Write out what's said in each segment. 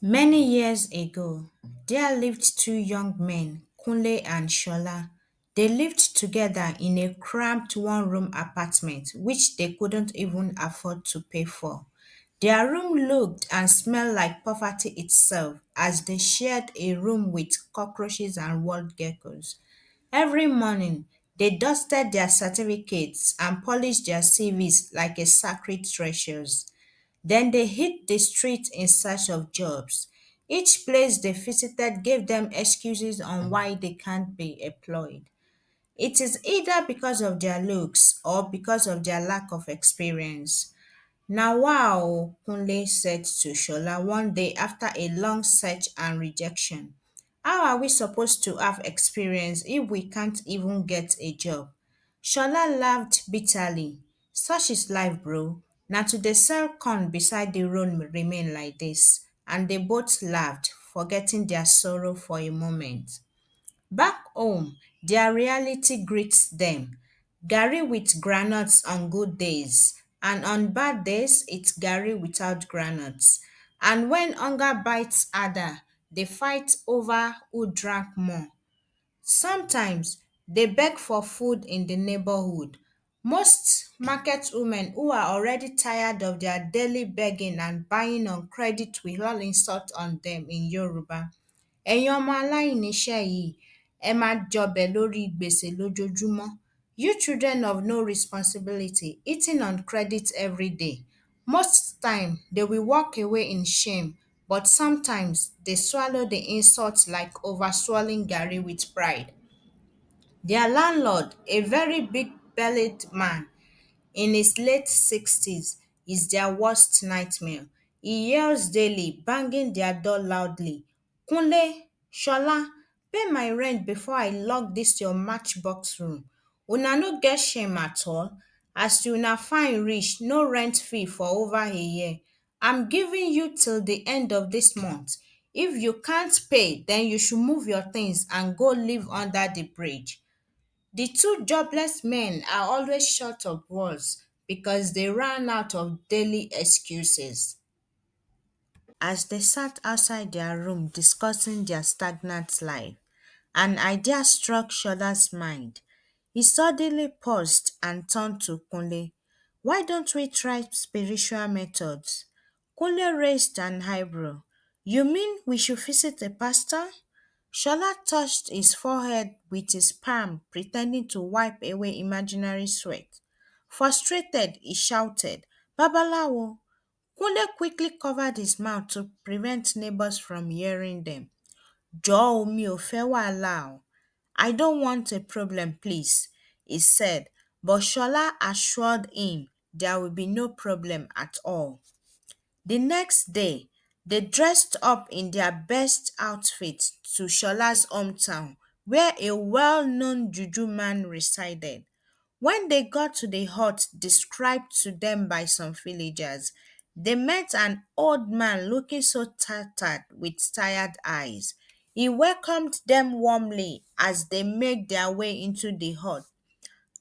Many years ago, there lived two young men, Kunle and Sola. They lived together in a cramped one room apartment which they couldn't even afford to pay for. Their room looked and smelled like poverty itself as they shared a room with cockroaches and wild geckos. Every morning, they dusted their certificates and polished their CVs like a sacred treasures. Then they hit the street in search of jobs. Each place they visited gave them excuses on why they can't be employed. It is either because of their looks or because of their lack of experience. Now, wow, Kunle said to Shola one day after a long search and rejection. How are we supposed to have experience if we can't even get a job? Shola laughed bitterly. Such is life, bro. Now to the sell corn beside the road remain like this. And they both laughed, forgetting their sorrow for a moment. Back home, their reality greets them. Gary with granuts on good days, and on bad days, it's Gary without granuts. And when hunger bites harder, they fight over who drank more. Sometimes they beg for food in the neighborhood. Most market women who are already tired of their daily begging and buying on credit will all insult on them in Yoruba. Ẹ̀yin ọmọ aláìníṣẹ́ yìí, ẹ máa jọbẹ̀ lórí gbèsè lójoojúmọ́. You children of no responsibility, eating on credit every day. Most time they will walk away in shame, but sometimes they swallow the insult like over swallowing garri with pride. Their landlord, a very big-bellied man, in his late 60s, is their worst nightmare. He yells daily, banging their door loudly. Kunle, Shola, pay my rent before I lock this your matchbox room. Una no get shame at all. As una fine reach, no rent fee for over a year. I'm giving you till the end of this month. If you can't pay, then you should move your things and go live under the bridge. The two jobless men are always short of words because they ran out of daily excuses. As they sat outside their room discussing their stagnant life, an idea struck Shola's mind. He suddenly paused and turned to Kunle. Why don't we try spiritual methods? Kunle raised an eyebrow. You mean we should visit a pastor? Shola touched his forehead with his palm, pretending to wipe away imaginary sweat. Frustrated, he shouted, Babalawo! Kunle quickly covered his mouth to prevent neighbors from hearing them. Jọ̀ọ́ mi ò fẹ́ wàhálà o. I don't want a problem, please, he said, but Shola assured him there will be no problem at all. The next day, they dressed up in their best outfits to Shola's hometown, where a well-known juju man resided. When they got to the hut described to them by some villagers, they met an old man looking so tattered with tired eyes. He welcomed them warmly as they made their way into the hut.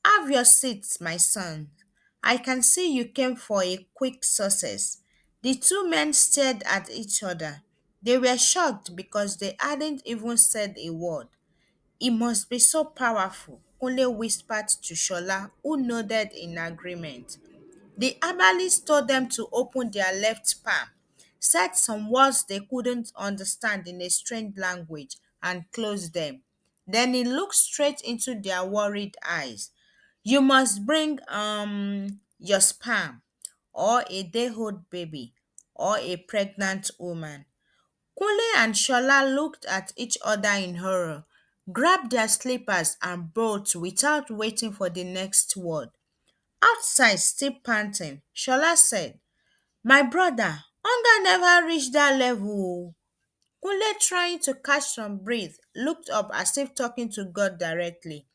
Have your seats, my son. I can see you came for a quick success. The two men stared at each other. They were shocked because they hadn't even said a word. He must be so powerful, Kunle whispered to Shola, who nodded in agreement. The herbalist told them to open their left palm, said some words they couldn't understand in a strange language, and closed them. Then he looked straight into their worried eyes. You must bring your sperm, or a day-old baby, or a pregnant woman. Kunle and Shola looked at each other in horror, grabbed their slippers and bolted without waiting for the next word. Outside, still panting, Shola said, My brother, hunger never reached that level. Kunle, trying to catch some breath, looked up as if talking to God directly.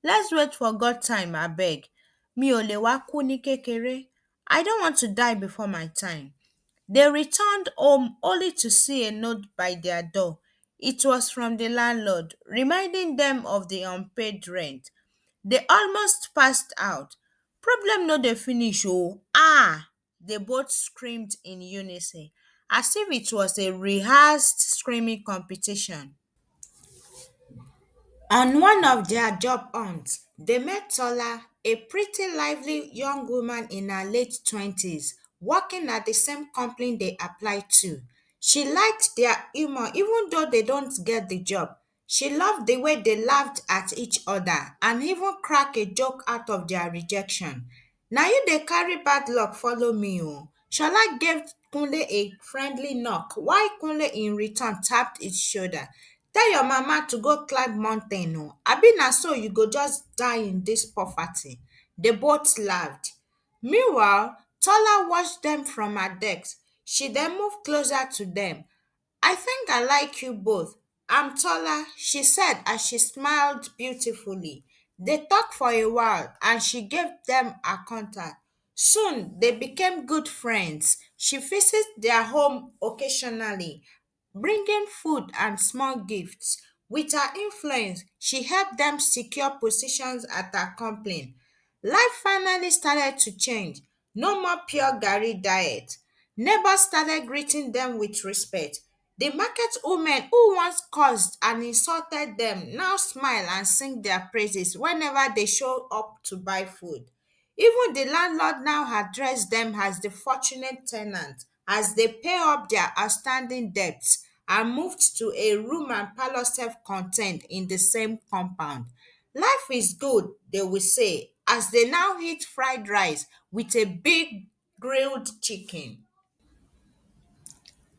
Let's wait for God time, abeg. Mi ò lè wá kú ní kékeré. I don't want to die before my time. They returned home only to see a note by their door. It was from the landlord, reminding them of the unpaid rent. They almost passed out. Problem no dey finish oh. Ah! They both screamed in unison. as if it was a rehearsed screaming competition. On one of their job hunts, they met Tola, a pretty lively young woman in her late 20s, working at the same company they applied to. She liked their humor even though they don't get the job. She loved the way they laughed at each other and even cracked a joke out of their rejection. Now you dey carry bad luck follow me oh. Shola gave Kunle a friendly knock while Kunle in return tapped his shoulder. Tell your mama to go climb mountain oh. Abi na so you go just die in this poverty. They both laughed. Meanwhile, Tola watched them from her decks. She then moved closer to them. I think I like you both. I'm taller, she said as she smiled beautifully. They talked for a while and she gave them her contact. Soon they became good friends. She visits their home occasionally, bringing food and small gifts. With her influence, she helped them secure positions at her company. Life finally started to change. No more pure Gary diet. Neighbors started greeting them with respect. The market women who once cursed and insulted them now smile and sing their praises whenever they show up to buy food. Even the landlord now addressed them as the fortunate tenant as they pay up their outstanding debts and moved to a room and parlor self-contained in the same compound. Life is good, they will say, as they now eat fried rice with a big grilled chicken.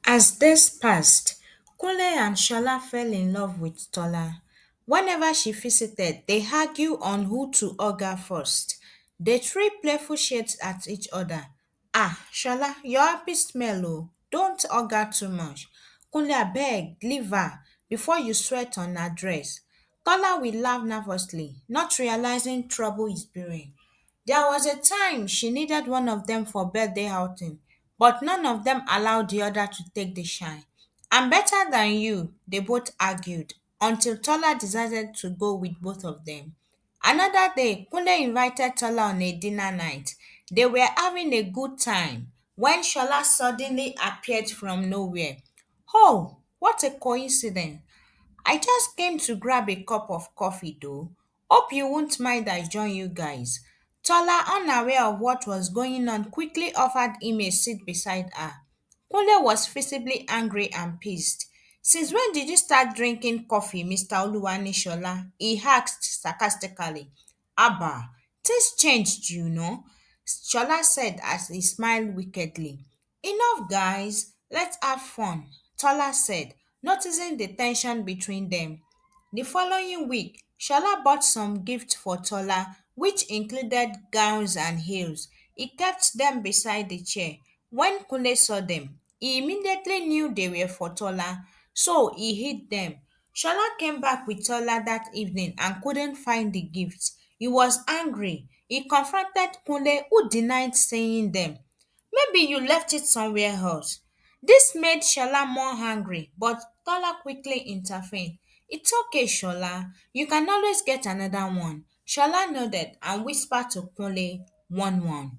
As days passed, Kunle and Shola fell in love with Tola. Whenever she visited, they argued on who to hug her first. They threw playful shades at each other. Ah, Shola, your happy smell oh. Don't hug her too much. Kunle abeg, leave her before you sweat on her dress. Tola will laugh nervously, not realizing trouble is brewing. There was a time she needed one of them for birthday outing, but none of them allowed the other to take the shine. I'm better than you, they both argued, until Tola decided to go with both of them. Another day, Kunle invited Tola on a dinner night. They were having a good time when Shola suddenly appeared from nowhere. Oh, what a coincidence! I just came to grab a cup of coffee though. Hope you won't mind I join you guys. Tola, unaware of what was going on, quickly offered him a seat beside her. Kunle was visibly angry and pissed. Since when did you start drinking coffee, Mr. Oluwanishola? He asked sarcastically. Abba, things changed, you know, Shola said as he smiled wickedly. Enough, guys. Let's have fun, Tola said, noticing the tension between them. The following week, Shola bought some gifts for Tola, which included gowns and heels. He kept them beside the chair. When Kunle saw them, he immediately knew they were for Tola, so he hid them. Shola came back with Tola that evening and couldn't find the gifts. He was angry. He confronted Kunle, who denied saying them. Maybe you left it somewhere else. This made Shola more angry, but Tola quickly intervened. It's okay, Shola. You can always get another one. Shola nodded and whispered to Kunle, 1 1.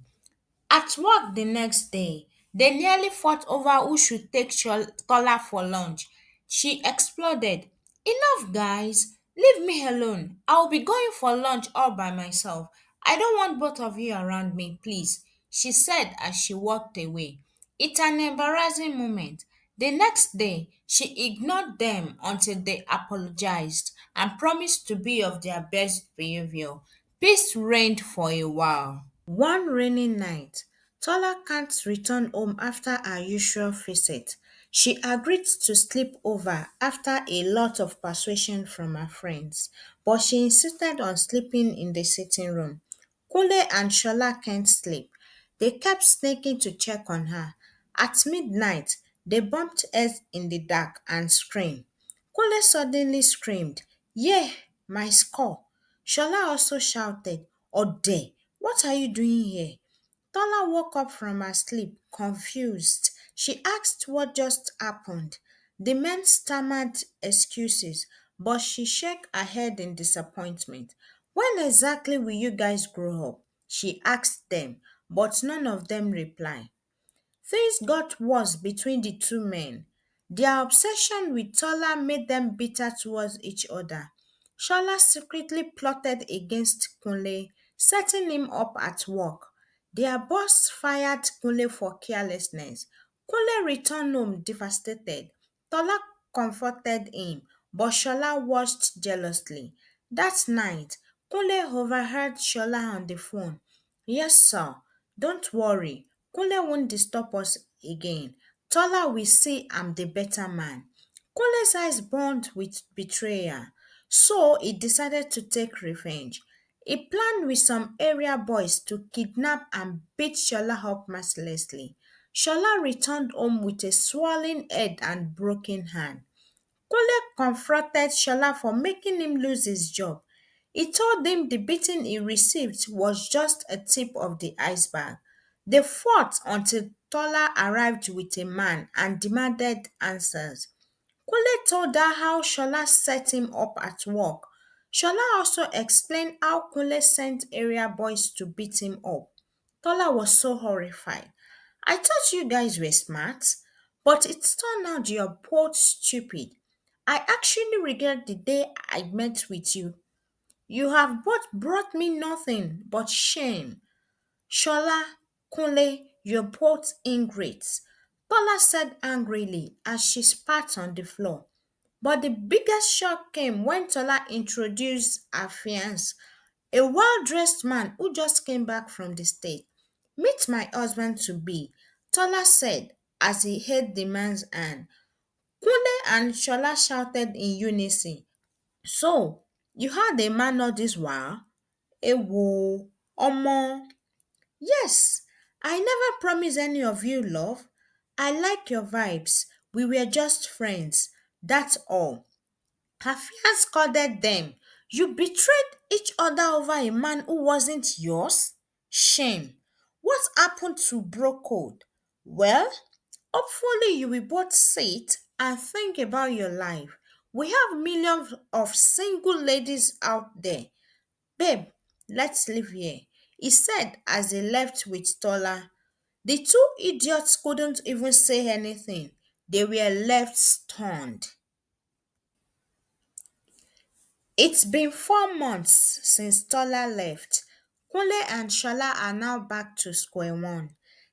At work the next day, they nearly fought over who should take Tola for lunch. She exploded. Enough, guys. Leave me alone. I'll be going for lunch all by myself. I don't want both of you around me, please, she said as she walked away. It's an embarrassing moment. The next day, she ignored them until they apologized and promised to be of their best behavior. Peace reigned for a while. One rainy night, Tola can't return home after her usual visit. She agreed to sleep over after a lot of persuasion from her friends, but she insisted on sleeping in the sitting room. Kunle and Shola can't sleep. They kept sneaking to check on her. At midnight, they bumped heads in the dark and screamed. Kunle suddenly screamed, "Yeah, my score!" Shola also shouted, "Ode, what are you doing here?" Tola woke up from her sleep, confused. She asked what just happened. The men stammered excuses, but she shook her head in disappointment. When exactly will you guys grow up? She asked them, but none of them replied. Things got worse between the two men. Their obsession with Tola made them bitter towards each other. Shola secretly plotted against Kunle, setting him up at work. Their boss fired Kunle for carelessness. Kunle returned home devastated. Tola comforted him, but Shola watched jealously. That night, Kunle overheard Shola on the phone. Yes, sir. Don't worry. Kunle won't disturb us again. Tola will see I'm the better man. Kunle's eyes burned with betrayal, so he decided to take revenge. He planned with some area boys to kidnap and beat Shola up mercilessly. Shola returned home with a swollen head and broken hand. Kunle confronted Shola for making him lose his job. He told him the beating he received was just a tip of the iceberg. They fought until Tola arrived with a man and demanded answers. Kunle told her how Shola set him up at work. Shola also explained how Kunle sent area boys to beat him up. Tola was so horrified. I thought you guys were smart, but it turned out you're both stupid. I actually regret the day I met with you. You have both brought me nothing but shame. Shola, Kunle, you're both ingrates. Tola said angrily as she spat on the floor. But the biggest shock came when Tola introduced her fiance, a well dressed man who just came back from the state. Meet my husband to be, Tola said as he held the man's hand. Kunle and Shola shouted in unison. So, you had a man all this while? Ewo, Omo. Yes, I never promised any of you love. I like your vibes. We were just friends. That's all. Her fiance scolded them. You betrayed each other over a man who wasn't yours? Shame. What happened to bro code? Well, hopefully you will both sit and think about your life. We have millions of single ladies out there. Babe, let's live here, he said as he left with Tola. The two idiots couldn't even say anything. They were left stunned. It's been 4 months since Tola left. Kunle and Shola are now back to square one.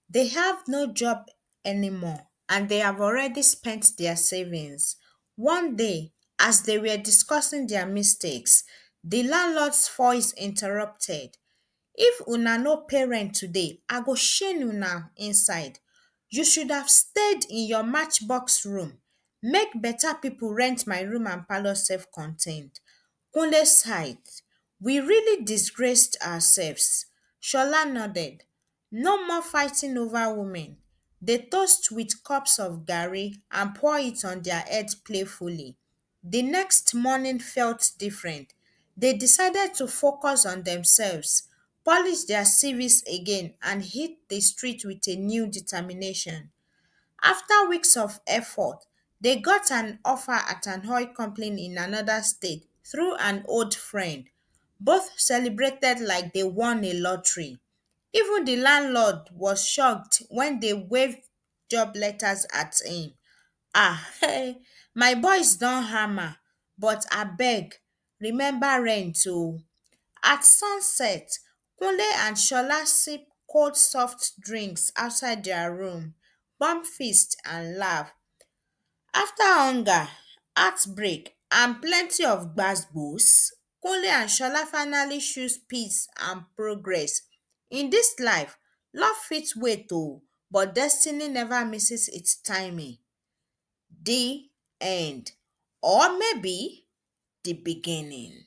They have no job anymore and they have already spent their savings. One day, as they were discussing their mistakes, the landlord's voice interrupted. If una no pay rent today, I go shame una inside. You should have stayed in your matchbox room. Make better people rent my room and parlour self-contained. Kunle sighed. We really disgraced ourselves. Shola nodded. No more fighting over women. They toast with cups of gari and pour it on their heads playfully. The next morning felt different. They decided to focus on themselves, polish their CVs again, and hit the street with a new determination. After weeks of effort, they got an offer at an oil company in another state through an old friend. Both celebrated like they won a lottery. Even the landlord was shocked when they waved job letters at him. Ah, hey, my boys don't hammer, but I beg, remember rent too. At sunset, Kunle and Shola sip cold soft drinks outside their room, bump fist and laugh. After hunger, heartbreak, and plenty of gbasgbos, Kunle and Shola finally choose peace and progress. In this life, love fits wait oh, but destiny never misses its timing. The end. Or maybe the beginning.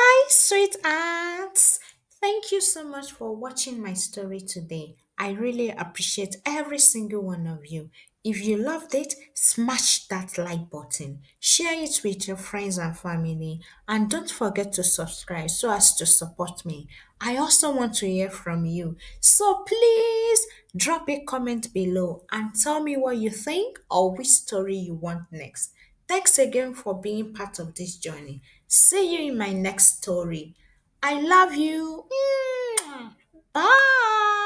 Hi, sweethearts. Thank you so much for watching my story today. I really appreciate every single one of you. If you loved it, smash that like button, share it with your friends and family, and don't forget to subscribe so as to support me. I also want to hear from you. So please drop a comment below and tell me what you think or which story you want next. Thanks again for being part of this journey. See you in my next story. I love you. Bye.